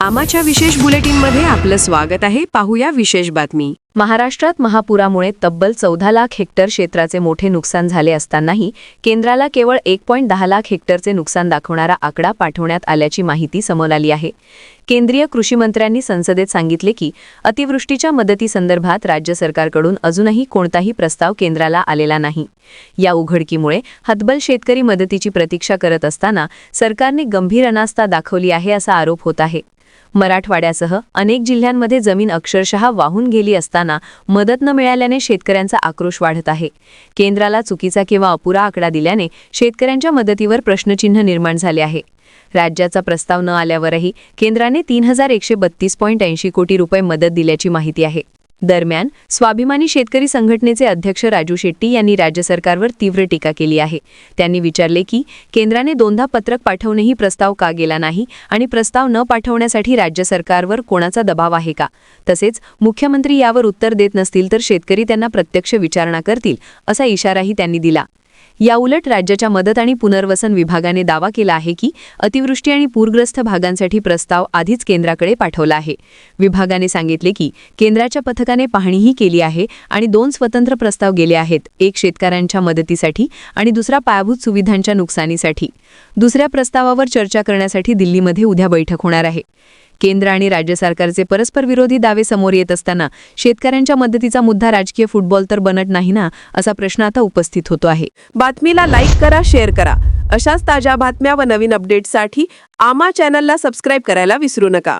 आमाच्या विशेष बुलेटिनमध्ये आपलं स्वागत आहे. पाहूया विशेष बातमी. महाराष्ट्रात महापुरामुळे तब्बल 14 लाख हेक्टर क्षेत्राचे मोठे नुकसान झाले असतानाही केंद्राला केवळ 1.10 लाख हेक्टरचे नुकसान दाखवणारा आकडा पाठवण्यात आल्याची माहिती समोर आली आहे. केंद्रीय कृषी मंत्र्यांनी संसदेत सांगितले की अतिवृष्टीच्या मदतीसंदर्भात राज्य सरकारकडून अजूनही कोणताही प्रस्ताव केंद्राला आलेला नाही. या उघडकीमुळे हतबल शेतकरी मदतीची प्रतीक्षा करत असताना सरकारने गंभीर अनास्था दाखवली आहे असा आरोप होत आहे. मराठवाड्यासह अनेक जिल्ह्यांमध्ये जमीन अक्षरशः वाहून गेली असताना मदत न मिळाल्याने शेतकऱ्यांचा आक्रोश वाढत आहे. केंद्राला चुकीचा किंवा अपुरा आकडा दिल्याने शेतकऱ्यांच्या मदतीवर प्रश्नचिन्ह निर्माण झाले आहे. राज्याचा प्रस्ताव न आल्यावरही केंद्राने 3132.80 कोटी रुपये मदत दिल्याची माहिती आहे. दरम्यान स्वाभिमानी शेतकरी संघटनेचे अध्यक्ष राजू शेट्टी यांनी राज्य सरकारवर तीव्र टीका केली आहे. त्यांनी विचारले की केंद्राने दोनदा पत्रक पाठवूनही प्रस्ताव का गेला नाही आणि प्रस्ताव न पाठवण्यासाठी राज्य सरकारवर कोणाचा दबाव आहे का? तसेच मुख्यमंत्री यावर उत्तर देत नसतील तर शेतकरी त्यांना प्रत्यक्ष विचारणा करतील असा इशाराही त्यांनी दिला. याउलट राज्याच्या मदत आणि पुनर्वसन विभागाने दावा केला आहे की अतिवृष्टी आणि पूरग्रस्त भागांसाठी प्रस्ताव आधीच केंद्राकडे पाठवला आहे. विभागाने सांगितले की केंद्राच्या पथकाने पाहणीही केली आहे आणि 2 स्वतंत्र प्रस्ताव गेले आहेत. एक शेतकऱ्यांच्या मदतीसाठी आणि दुसरा पायाभूत सुविधांच्या नुकसानीसाठी. दुसऱ्या प्रस्तावावर चर्चा करण्यासाठी दिल्लीमध्ये उद्या बैठक होणार आहे. केंद्र आणि राज्य सरकारचे परस्पर विरोधी दावे समोर येत असताना शेतकऱ्यांच्या मदतीचा मुद्दा राजकीय फुटबॉल तर बनत नाही ना, असा प्रश्न आता उपस्थित होतो आहे. बातमीला लाईक करा, शेअर करा. अशाच ताज्या बातम्या व नवीन अपडेट्ससाठी आमा चॅनलला सबस्क्राईब करायला विसरू नका.